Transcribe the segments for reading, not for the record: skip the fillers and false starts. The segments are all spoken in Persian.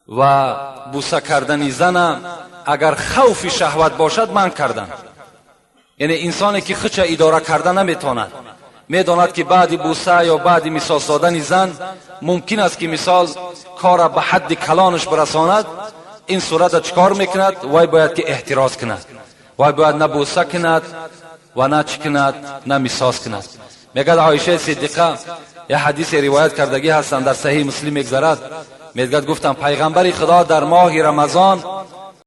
و بوسه کردن زن اگر خوف شهوت باشد من کردن. یعنی انسانی که خودش اداره کردن نمیتواند، میداند که بعد بوسه یا بعد مساس دادن زن ممکن است که مثال کار به حد کلانش برساند، این صورت چکار میکند؟ وای باید که احتراز کند، وای باید نه بوسه کند و نه چی کند، نه مساس کند. میگه عایشه صدیقه یه حدیث روایت کردگی هستند در صحیح مسلم میگذرد، میگه گفتم پیغمبر خدا در ماه رمضان.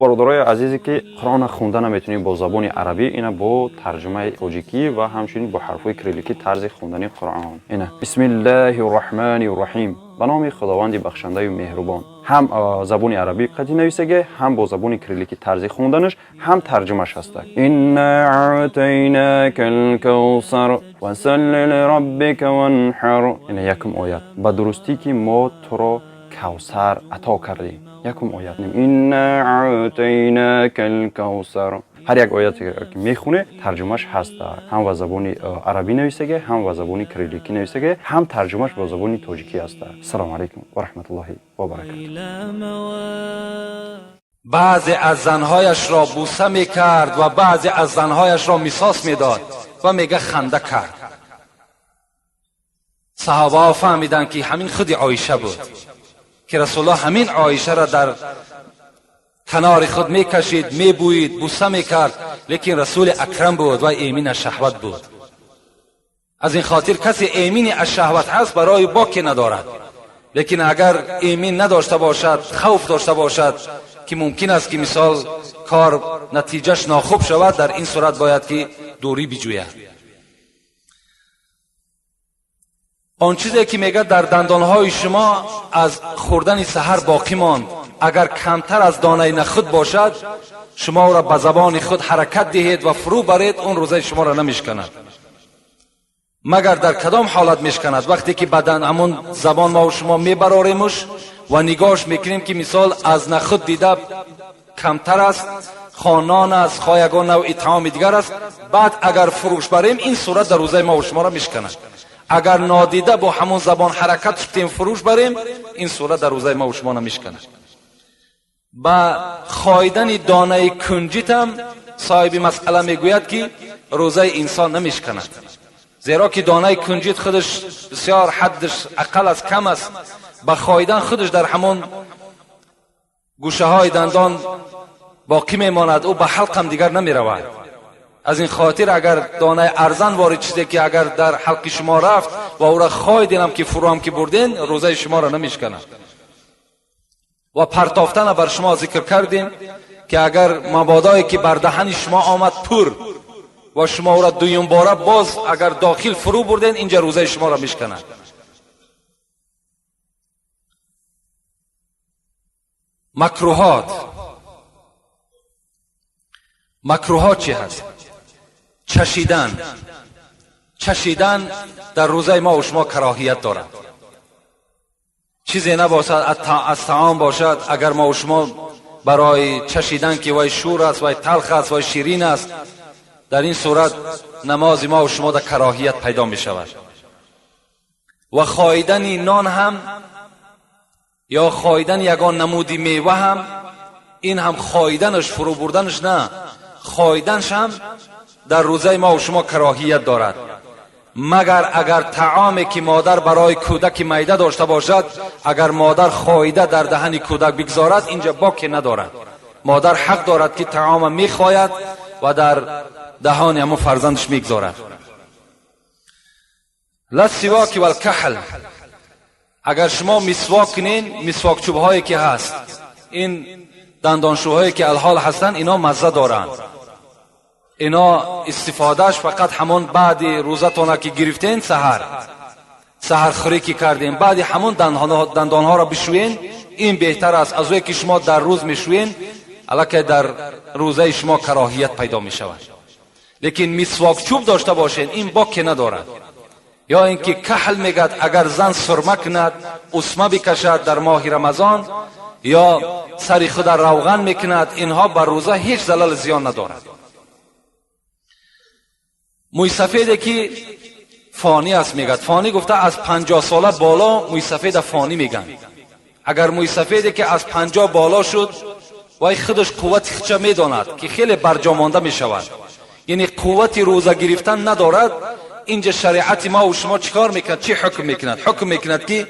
برادرای عزیزی که قرآن خونده نمیتونی با زبان عربی، اینا با ترجمه تاجیکی و همچنین با حرفای کریلیکی طرز خوندن قرآن. اینا بسم الله الرحمن الرحیم، به نام خداوند بخشنده و مهربان. هم زبان عربی قدی نویسه، هم با زبان کریلیکی طرز خوندنش، هم ترجمهش هست. انا اعطیناک الکوثر فصل لربک وانحر. اینا یکم آیت به درستی که ما تو را کوثر عطا کردیم. یکم آیت نیم انا اعطیناک الکوثر. هر یک آیتی که میخونه ترجمهش هست، هم به زبان عربی نویسه، هم به زبان کریلیکی نویسه، هم ترجمهش به زبان تاجیکی است. السلام علیکم و رحمت الله و برکاته. بعضی از زنهایش را بوسه میکرد و بعضی از زنهایش را مساس میداد و میگه خنده کرد. صحابه فهمیدن که همین خود عایشه بود که رسول الله همین عایشه را در کنار خود میکشید، میبوید، بوسه میکرد، لیکن رسول اکرم بود و ایمین از شهوت بود. از این خاطر کسی ایمین از شهوت هست برای باکی ندارد. لیکن اگر ایمین نداشته باشد، خوف داشته باشد که ممکن است که مثال کار نتیجهش ناخوب شود، در این صورت باید که دوری بجوید. آن چیزی که میگه در دندانهای شما از خوردن سحر باقی ماند، اگر کمتر از دانه نخود باشد شما را به زبان خود حرکت دهید و فرو برید، اون روزه شما را نمیشکند. مگر در کدام حالت میشکند؟ وقتی که بدن همون زبان ما و شما میبراریمش و نگاهش میکنیم که مثال از نخود دیده کمتر است، خانان است، خایگان نوع طعام دیگر است، بعد اگر فروش بریم این صورت در روزه ما و شما را میشکند. اگر نادیده با همون زبان حرکت شدیم فروش بریم، این صورت در روزه ما و شما نمیشکند. با خایدن دانه کنجیت هم صاحب مسئله میگوید که روزه انسان نمیشکند، زیرا که دانه کنجیت خودش بسیار حدش اقل از کم است، با خایدن خودش در همون گوشه های دندان باقی میماند، او به حلق هم دیگر نمیرود. از این خاطر اگر دانه ارزان وارد شده که اگر در حلق شما رفت و او را خایدین هم که فرو هم که بردین، روزه شما را نمیشکند. و پرتافتن بر شما ذکر کردیم که اگر مبادایی که بر دهن شما آمد پر و شما او را دویم باره باز اگر داخل فرو بردین، اینجا روزه شما را میشکند. مکروهات چی هست؟ چشیدن در روزه ما و شما کراهیت دارد. چیزی نباشد از طعام باشد، اگر ما و شما برای چشیدن که وای شور است، وای تلخ است، وای شیرین است، در این صورت نماز ما و شما در کراهیت پیدا می شود. و خایدن نان هم یا خایدن یگان نمودی میوه هم، این هم خایدنش فرو بردنش نه، خایدنش هم در روزه ما و شما کراهیت دارد. مگر اگر طعامی که مادر برای کودک معده داشته باشد، اگر مادر خایده در دهن کودک بگذارد، اینجا باکی ندارد. مادر حق دارد که طعام میخواید و در دهان همون فرزندش میگذارد. لسواک و الکحل، اگر شما مسواک کنین، مسواک چوب هایی که هست، این دندانشوهایی که الحال هستن، اینا مزه دارن، اینا استفادهش فقط همون بعد روزتون که گرفتین سحر خوری که کردین، بعد همون دندانها را بشوین، این بهتر است از اونی که شما در روز میشوین، البته در روزه شما کراهیت پیدا می شود. لیکن مسواک چوب داشته باشین، این باکی ندارد. یا اینکه کحل میگد، اگر زن سرمه کند، اسمه بکشد در ماه رمضان، یا سر خود روغن میکند، اینها بر روزه هیچ ضرر زیان ندارد. موی سفیدی که فانی است میگد، فانی گفته از 50 ساله بالا موی سفید فانی میگن. اگر موی سفیدی که از 50 بالا شد وای خودش قوت خچه میداند که خیلی برجامانده می شود، یعنی قوت روزه گرفتن ندارد، اینجا شریعت ما و شما چیکار میکند؟ چی حکم میکند؟ حکم میکند که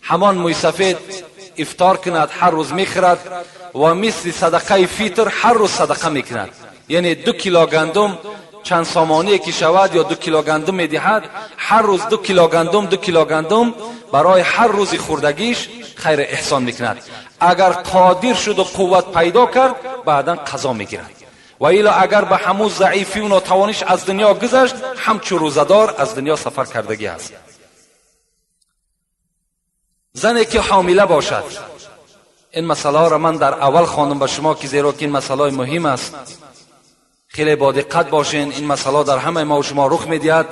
همان موی سفید افطار کند، هر روز میخورد و مثل صدقه فیتر هر روز صدقه میکند، یعنی 2 کیلو گندم چند سامانه که شود یا 2 کیلو گندم میدهد، هر روز 2 کیلو گندم 2 کیلو گندم برای هر روز خوردگیش خیر احسان میکند. اگر قادر شد و قوت پیدا کرد بعدا قضا میگیرد، و الا اگر به همون ضعیفی و ناتوانیش از دنیا گذشت همچون روزدار از دنیا سفر کردگی است. زنی که حامله باشد، این مسئله را من در اول خواندم به شما که زیرا که این مسئله مهم است، خیلی با دقت باشین، این مسئله در همه ما و شما رخ میدهد.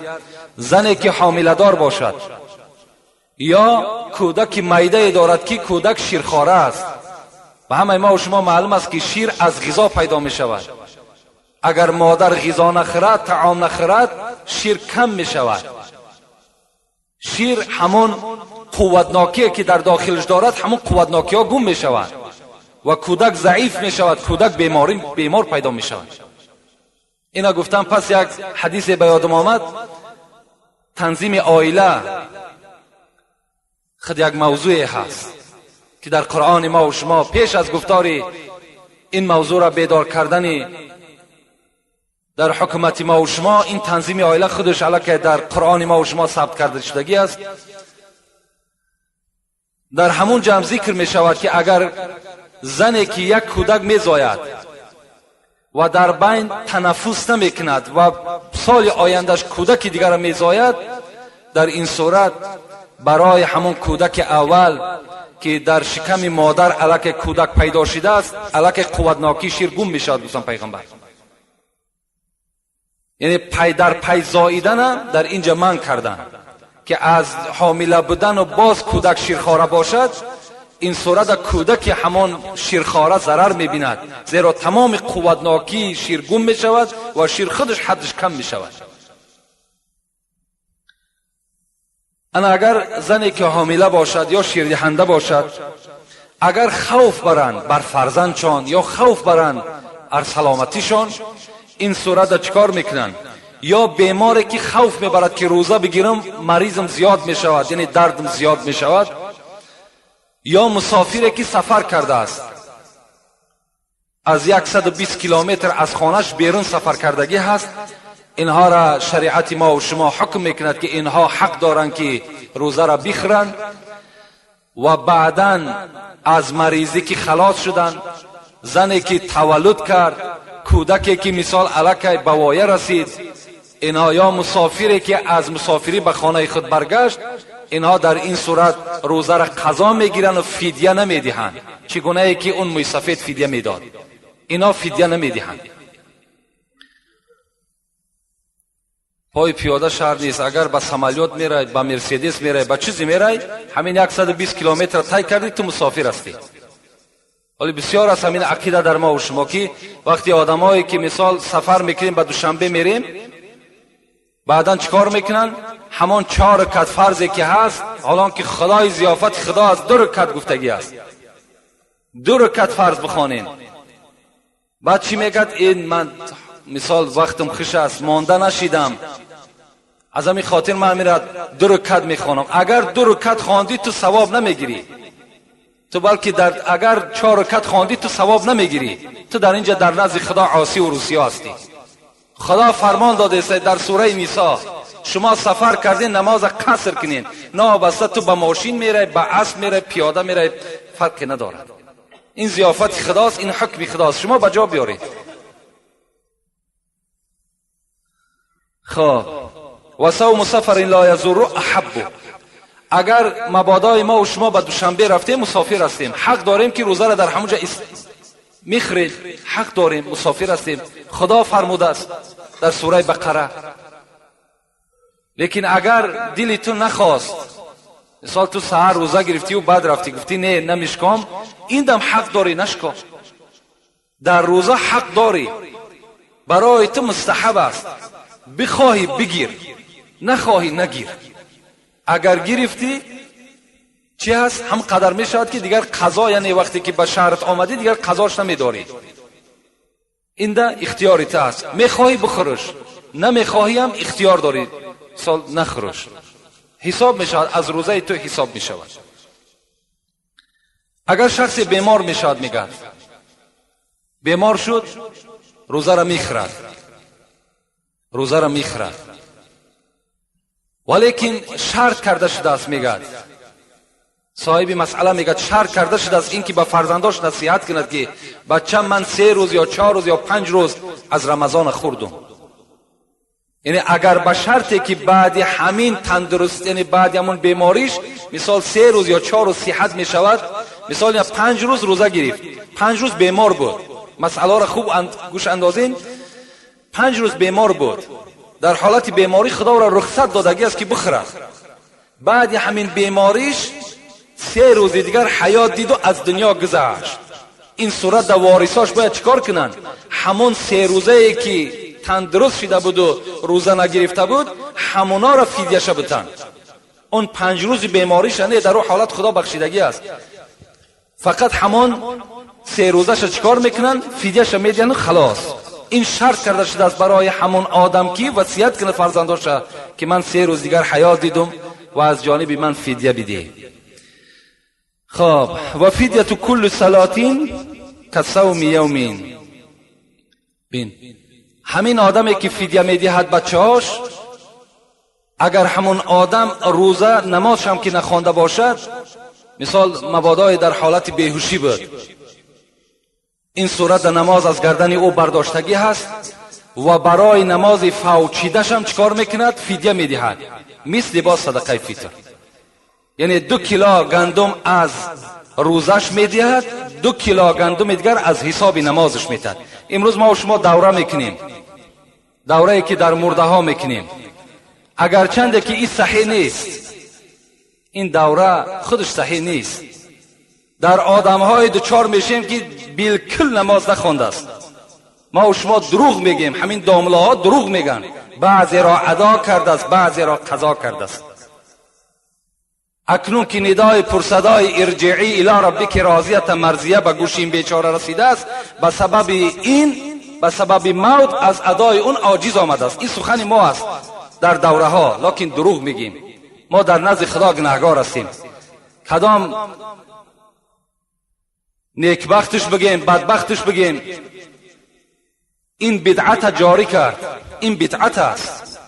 زنی که حامله دار باشد یا کودک معده دارد که کودک شیرخواره است، به همه ما و شما معلوم است که شیر از غذا پیدا می شود. اگر مادر غذا نخورد، طعام نخورد، شیر کم می شود. شیر همون قوتناکی که در داخلش دارد همون قوتناکی ها گم می شود و کودک ضعیف می شود، کودک بیمار پیدا می شود. اینا گفتم. پس یک حدیث به یادم آمد، تنظیم عائله خود یک موضوع هست که در قرآن ما و شما پیش از گفتار این موضوع را بیدار کردن در حکومت ما و شما، این تنظیم عائله خودش علاکه در قرآن ما و شما ثبت کرده شدگی است. در همون جمع ذکر می شود که اگر زنی که یک کودک می زاید و در بین تنفس نمی کند و سال آیندهش کودک دیگر می زاید، در این صورت برای همون کودک اول که در شکم مادر علاکه کودک پیدا شده است علاکه قوتناکی شیر گم می شود. گفتم پیغمبر یعنی پی در پی زاییدن در اینجا من کردن که از حامله بودن و باز کودک شیرخواره باشد، این صورت کودک همان شیرخواره ضرر می‌بیند، زیرا تمام قوتناکی شیر گم می‌شود و شیر خودش حدش کم می‌شود. انا اگر زنی که حامله باشد یا شیردهنده باشد، اگر خوف برند بر فرزندشان یا خوف برند بر سلامتیشان، این صورت چیکار میکنن؟ یا بیماری که خوف میبرد که روزه بگیرم مریضم زیاد میشود، یعنی دردم زیاد میشود، یا مسافری که سفر کرده است از 120 کیلومتر از خانهش بیرون سفر کردگی هست، اینها را شریعت ما و شما حکم میکند که اینها حق دارند که روزه را بخورند و بعداً از مریضی که خلاص شدند، زنی که تولد کرد، کودکی که مثال علاکه بوایه رسید، اینها یا مسافری که از مسافری به خانه خود برگشت، اینها در این صورت روزه را قضا میگیرن و فدیه نمیدهند. چگونه ای که اون موی سفید فدیه میداد، اینها فدیه نمیدهند. پای پیاده شهر نیست، اگر به سمالیات میره، به مرسیدس میره، به چیزی میره، همین 120 کیلومتر طی کردی تو مسافر هستی. ولی بسیار از همین عقیده در ما و شما که وقتی آدمایی که مثال سفر میکنیم به دوشنبه میریم، بعدن چیکار میکنن؟ همان 4 رکعت فرضی که هست، حالان که خدای ضیافت خدا از 2 رکعت گفتگی است، 2 رکعت فرض بخوانین. بعد چی میگد؟ این من مثال وقتم خوش است مانده نشیدم، از همین خاطر من میرد 2 رکعت میخوانم. اگر 2 رکعت خواندی تو ثواب نمیگیری، تو بلکه اگر 4 رکعت خواندی تو ثواب نمیگیری، تو در اینجا در نزد خدا عاصی و روسیه هستی. خدا فرمان داده است در سوره نساء، شما سفر کردین نماز قصر کنین، نه بسته تو به ماشین میره، به اسب میره، پیاده میره، فرقی ندارد. این ضیافت خداست، این حکم خداست، شما به جا بیارید. خب و صوم سفر لا یضر احب، اگر مبادا ما و شما به دوشنبه رفتیم مسافر هستیم، حق داریم که روزه را در همونجا میخوریم، حق داریم، مسافر هستیم، خدا فرموده است در سوره بقره. لیکن اگر دلتون نخواست، مثال تو سحر روزه گرفتی و بعد رفتی گفتی نه نمیشکام، این دم حق داری نشکام. در روزه حق داری، برای تو مستحب است، بخواهی بگیر، نخواهی نگیر. اگر گرفتی چی هست؟ هم قدر می شود که دیگر قضا، یعنی وقتی که به شهرت آمدی دیگر قضاش نمیداری. این ده اختیاریت است. میخواهی بخورش، نمیخواهی هم اختیار داری سال نخورش. حساب می شود، از روزه تو حساب می شود. اگر شخص بیمار می شود، میگه بیمار شد، روزه را میخورد، روزه را میخورد، ولیکن شرط کرده شده است. میگه صاحب مسئله میگه شرط کرده شده است این که به فرزنداش نصیحت کند که بچه من 3 روز یا 4 روز یا 5 روز از رمضان خوردم. یعنی اگر به شرطی که بعد همین تندرست، یعنی بعد همون بیماریش مثال 3 روز یا 4 روز صحت می شود، مثال 5 روز روزه گرفت، 5 روز بیمار بود، مسئله را خوب گوش اندازین. 5 روز بیمار بود، در حالت بیماری خدا را رخصت دادگی است که بخورد. بعد همین بیماریش 3 روز دیگر حیات دید و از دنیا گذشت. این صورت در وارثاش باید چیکار کنن؟ همون 3 روزه ای که تندرست شده بود و روزه نگرفته بود، همونا را فدیه شه بتن. اون 5 روز بیماریش نه، در اون حالت خدا بخشیدگی است. فقط همون 3 روزش چیکار میکنن؟ فدیه شه میدن، خلاص. این شرط کرده شده است برای همون آدم که وصیت کنه فرزنداش که من 3 روز دیگر حیات دیدم و از جانب من فدیه بده. خب و فدیه کل صلاتین کصوم یومین. بین همین آدمی که فدیه میدهد بچه‌هاش، اگر همون آدم روزه نمازش هم که نخوانده باشد، مثال مبادا در حالت بیهوشی بود، این صورت نماز از گردن او برداشتگی هست و برای نماز فوچیدش هم چیکار میکند؟ فدیه میدهد، مثل با صدقه فطر. یعنی 2 کیلو گندم از روزش میدهد، 2 کیلو گندم دیگر از حساب نمازش میدهد. امروز ما و شما دوره میکنیم، دوره‌ای که در مرده ها میکنیم، اگر چنده که این صحیح نیست، این دوره خودش صحیح نیست. در آدم های دوچار میشیم که بالکل نماز نخوانده است. ما و شما دروغ میگیم، همین دامله ها دروغ میگن، بعضی را ادا کرده است، بعضی را قضا کرده است. اکنون که ندای پرصدای ارجعی الی ربک راضیه مرضیه به گوش این بیچاره رسیده است، به سبب این، به سبب موت از ادای اون عاجز آمده است. این سخن ما است در دوره ها، لکن دروغ میگیم. ما در نزد خدا گناهکار هستیم. کدام نیکبختش بگیم، بدبختش بگیم، این بدعت جاری کرد، این بدعت است،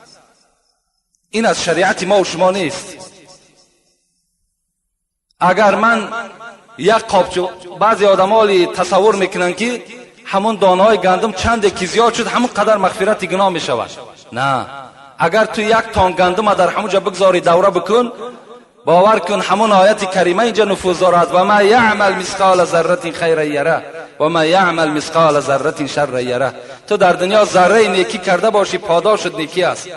این از شریعت ما و شما نیست. اگر من یک قابچو، بعضی آدم‌ها تصور میکنن که همون دانه‌های گندم چند که زیاد شد همون قدر مغفرت گناه میشود. نه، اگر تو 1 تن گندم در همونجا بگذاری دوره بکن، باور کن همون آیت کریمه اینجا نفوذ دارد: و ما یعمل مثقال ذره خیر یره و ما یعمل مثقال ذره شر یره. تو در دنیا ذره نیکی کرده باشی، پاداشت نیکی است.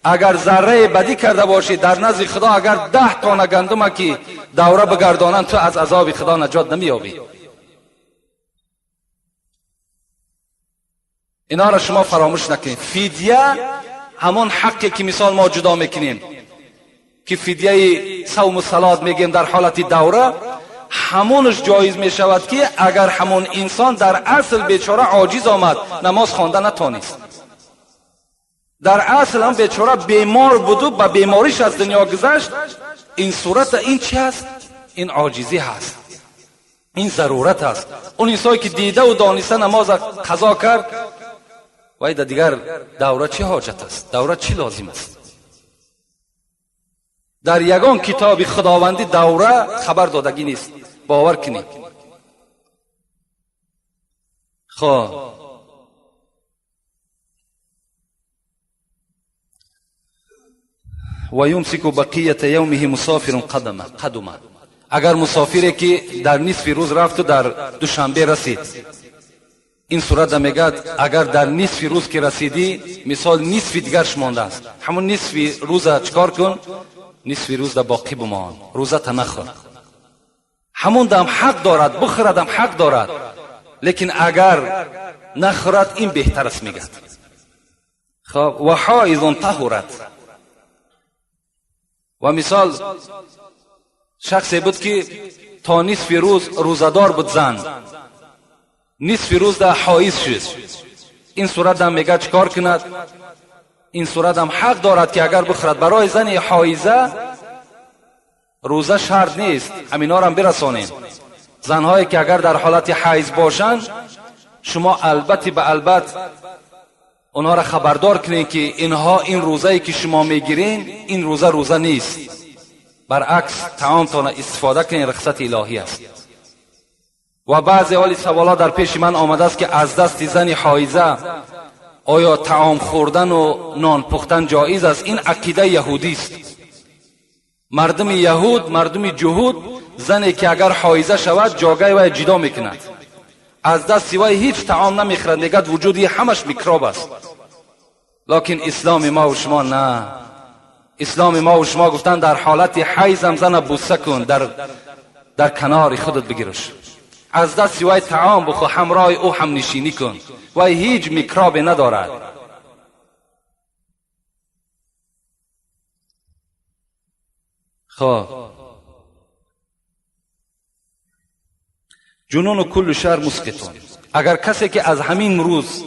اگر ذره بدی کرده باشی، در نزد خدا اگر 10 تن گندم که دوره بگردانند، تو از عذاب خدا نجات نمییابی. اینا را شما فراموش نکنید. فدیه همون حقی که مثال ما جدا میکنیم که فدیه صوم و صلات میگیم در حالت دوره، همونش جایز میشود که اگر همون انسان در اصل بیچاره عاجز آمد، نماز خوانده نتونست، در اصل هم بیچاره بیمار بود و با بیماریش از دنیا گذشت، این صورت این چی هست؟ این عاجزی هست، این ضرورت هست. اون انسانی که دیده و دانسته نماز قضا کرد، وای دیگر دوره چی حاجت است؟ دوره چی لازم است؟ در یگان کتاب خداوندی دوره خبر دادگی نیست، باور کنید. خب و یمسک بقیه یومه مسافر قدما. اگر مسافری که در نصف روز رفت و در دوشنبه رسید، این صورت میگه اگر در نصف روز که رسیدی، مثال نصف دیگرش مانده است، همون نصف روز چکار کن؟ نصف روز در باقی بمان، روزت نخور. همون دم حق دارد، بخورد هم حق دارد، لیکن اگر نخورد این بهتر است. میگه خب و حائض طهرت، و مثال شخصی بود که تا نصف روز روزدار بود زن، نصف روز در حایض شد. این صورت هم میگه چکار کند؟ این صورت هم حق دارد که اگر بخورد. برای زن حایضه روزه شرط نیست، همینا رو هم برسانیم. زنهایی که اگر در حالت حیض باشند شما البته به البته اونها را خبردار کنید که اینها این روزه‌ای که شما میگیرین این روزه نیست، برعکس طعامتان استفاده کنید، رخصت الهی است. و بعضی حالی سوالات در پیش من آمده است که از دست زن حایضه آیا طعام خوردن و نان پختن جایز است؟ این عقیده یهودی است. مردم یهود، مردم جهود، زنی که اگر حایضه شود جاگه و جدا میکند، از دست سوای هیچ طعام نمیخورد، میگه وجودی همش میکروب است. لکن اسلام ما و شما نه. اسلام ما و شما گفتن در حالت حیض هم زن بوسه کن، در کنار خودت بگیرش، از دست سوای طعام بخو، همراه او هم نشینی کن و هیچ میکروب ندارد. خب جنون و کل شهر مسکتون. اگر کسی که از همین روز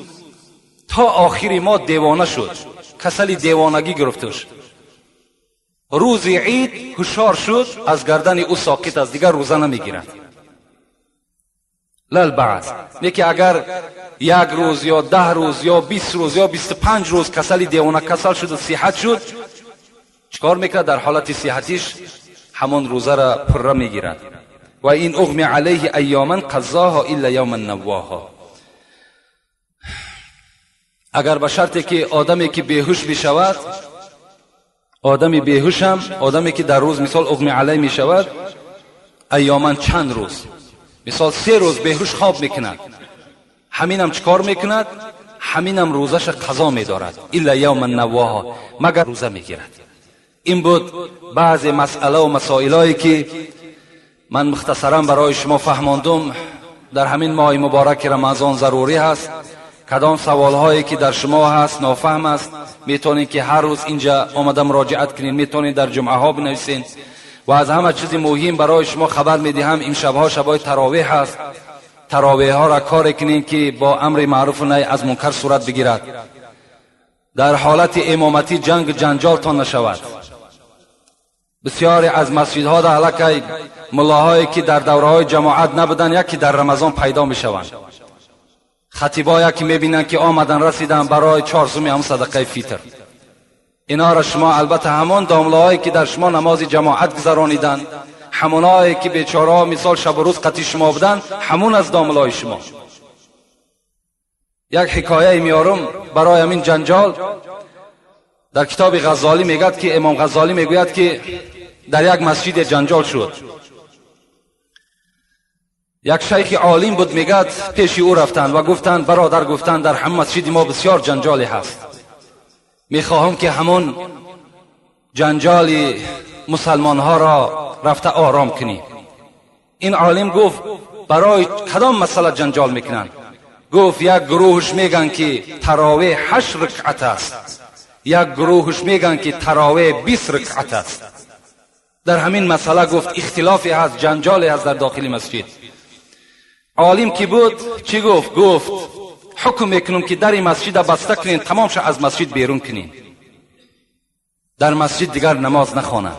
تا آخری ما دیوانه شد، کسل دیوانگی گرفتش، روز عید هوشیار شد، از گردن او ساقط است، دیگر روزه نمیگیرد. للبعض میگه اگر یک روز یا 10 روز یا 20 روز یا 25 روز کسل دیوانه کسل شد و صحت شد، چکار میکنه؟ در حالت صحتیش همون روزه را پره میگیرد. و این اغمی علیه ایاما قضاها الا یوما نواها. اگر به شرطی که آدمی که بیهوش بشود، آدمی بیهوش هم آدمی که در روز مثال اغمی علیه میشود، ایاما چند روز، مثال 3 روز بیهوش خواب میکند، همینم چکار میکند؟ همینم روزش قضا میدارد، الا یوما نواها، مگر روزه میگیرد. این بود بعض مسئله و مسائلایی که من مختصرا برای شما فهماندم. در همین ماه مبارک رمضان ضروری هست کدام سوالهایی که در شما هست نافهم است میتونید که هر روز اینجا آمده مراجعت کنید، میتونید در جمعه ها بنویسین. و از همه چیز مهم برای شما خبر میدهم، این شبها شبای تراویح هست، تراویح ها را کار کنید که با امر معروف و نهی از منکر صورت بگیرد. در حالت امامتی جنگ جنجال تا نشود. بسیاری از مسجدها در علاقه ملاهایی که در دوره‌های جماعت نبودن یکی در رمضان پیدا میشوند. خطیبا یکی میبینن که آمدن رسیدن برای 4 هم صدقه فطر. اینا را شما البته همون داملهایی که در شما نماز جماعت گذرانیدن، همونایی که بیچاره‌ها مثال شب و روز قطی شما بودن، همون از داملهای شما. یک حکایه میارم برای همین جنجال. در کتاب غزالی میگد که امام غزالی میگوید که در یک مسجد جنجال شد. یک شیخ عالم بود، میگد پیش او رفتند و گفتند برادر، گفتند در هم مسجد ما بسیار جنجالی هست، میخواهم که همون جنجال مسلمان ها را رفته آرام کنی. این عالم گفت برای کدام مسئله جنجال میکنند؟ گفت یک گروهش میگن که تراویح 8 رکعت است، یک گروهش میگن که تراویح 20 رکعت است. در همین مسئله گفت اختلافی هست، جنجالی هست در داخل مسجد. عالم کی بود چی گفت؟ گفت حکم میکنم که در مسجد بسته کنین، تمام شه از مسجد بیرون کنین، در مسجد دیگر نماز نخوانند.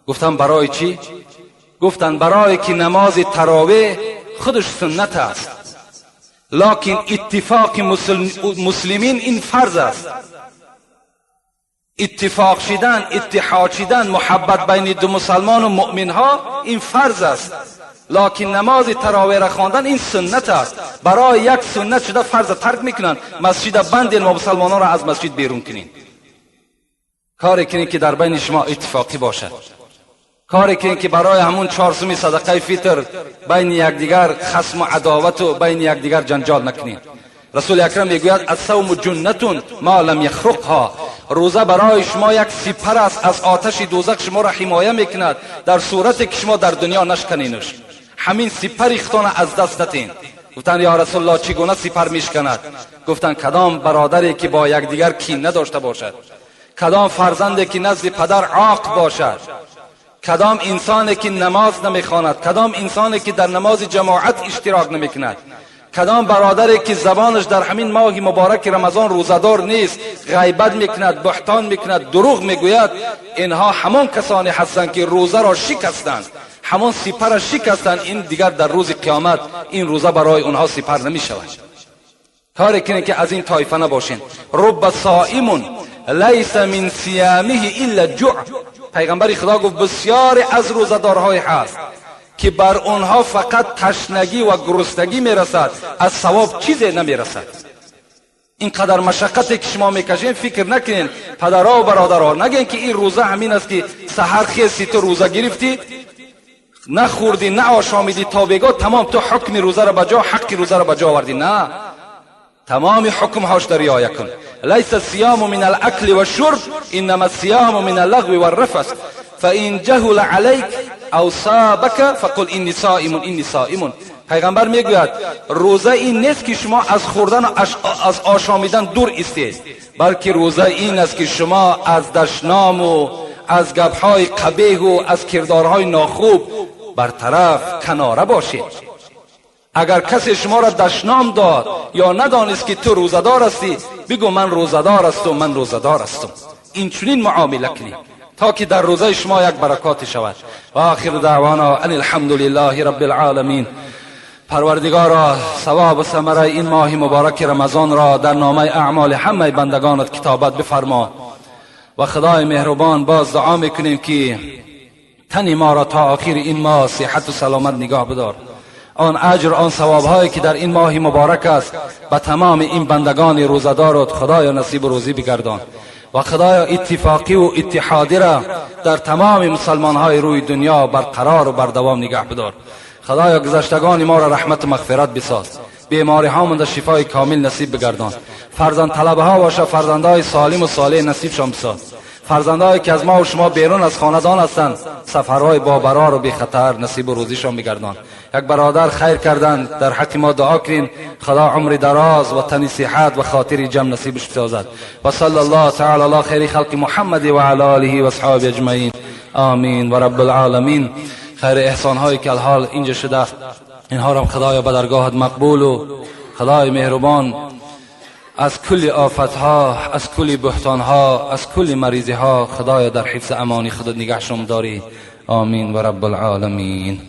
گفتم برای چی؟ گفتن برای که نماز تراویح خودش سنت است، لکن اتفاق مسلمین این فرض است. اتفاق شدن، اتحاد شدن، محبت بین دو مسلمان و مؤمن ها این فرض است، لکن نماز تراویح را خواندن این سنت است. برای یک سنت شده فرض ترک میکنن، مسجد بندین و مسلمانان را از مسجد بیرون کنین. کاری کنین که در بین شما اتفاقی باشد، کاری کنین که برای همون 4 صدقه فطر بین یکدیگر خصم و عداوت و بین یکدیگر جنجال نکنین. رسول اکرم میگوید الصوم جنة ما لم یخرقها، روزه برای شما یک سپر است از آتش دوزخ، شما را حمایه میکند در صورتی که شما در دنیا نشکنینش. همین سپر اختان از دست ندین. گفتن یا رسول الله چگونه سپر میشکند؟ گفتن کدام برادری که با یکدیگر کین نداشته باشد، کدام فرزندی که نزد پدر عاق باشد، کدام انسانی که نماز نمیخواند، کدام انسانی که در نماز جماعت اشتراک نمیکند، کدام برادری که زبانش در همین ماه مبارک رمضان روزدار نیست، غیبت میکند، بهتان میکند، دروغ میگوید، اینها همان کسانی هستند که روزه را شکستند، همان سپر را شکستند. این دیگر در روز قیامت این روزه برای اونها سپر نمیشود. کاری کنید که از این طایفه نباشین. رب صائم لیس من صیامه الا جوع. پیغمبر خدا گفت بسیاری از روزدارهای هست که بر اونها فقط تشنگی و گرسنگی میرسد، از ثواب چیزی نمیرسد. اینقدر مشقتی که شما میکشین فکر نکنین پدرها و برادرها، نگین که این روزه همین است که سحر خیستی تو روزه گرفتی نخوردی نه آشامیدی تا بگاه تمام تو حکم روزه را بجا، حق روزه را بجا آوردی. نه، تمام حکم هاش در رعایت کن. لیس الصیام من الاکل والشرب انما الصیام من اللغو والرفث فان جهل عليك او صابك فقل اني صائم اني صائم. پیغمبر میگوید روزه این نیست که شما از خوردن از آشامیدن دور ایستید، بلکه روزه این است که شما از دشنام و از گپهای قبیح و از کردارهای ناخوب برطرف کناره باشید. اگر کسی شما را دشنام داد یا ندانست که تو روزدار هستی، بگو من روزدار هستم، من روزدار هستم. این چنین معامله کنید تا که در روزه شما یک برکات شود. و آخر دعوانا ان الحمد لله رب العالمین. پروردگارا ثواب و ثمره این ماه مبارک رمضان را در نامه اعمال همه بندگانت کتابت بفرما. و خدای مهربان باز دعا میکنیم که تن ما را تا آخر این ماه صحت و سلامت نگاه بدار. آن اجر آن ثواب هایی که در این ماه مبارک است به تمام این بندگان روزدارت خدایا نصیب روزی بگردان. و خدایا اتفاقی و اتحادی را در تمام مسلمان های روی دنیا برقرار و بردوام نگه بدار. خدایا گذشتگان ما را رحمت و مغفرت بساز، بیماری ها من شفای کامل نصیب بگردان. فرزند طلبه ها باشه، فرزندای سالم و صالح نصیب شان بساز. فرزندایی که از ما و شما بیرون از خاندان هستند سفرهای با برار و بی خطر نصیب و روزیشان بگردان. یک برادر خیر کردند، در حق ما دعا کنین خدا عمر دراز و تن صحت و خاطر جمع نصیبش بسازد. و صلی الله تعالی علی خیر خلق محمد و علی آله و اصحابه اجمعین. آمین و رب العالمین. خیر احسان هایی که الحال اینجا شده اینها را خدایا به درگاهت مقبول و خدای مهربان از کل آفت ها، از کل بهتان ها، از کل مریضی ها خدایا در حفظ امانی خودت نگهشون داری. آمین و رب العالمین.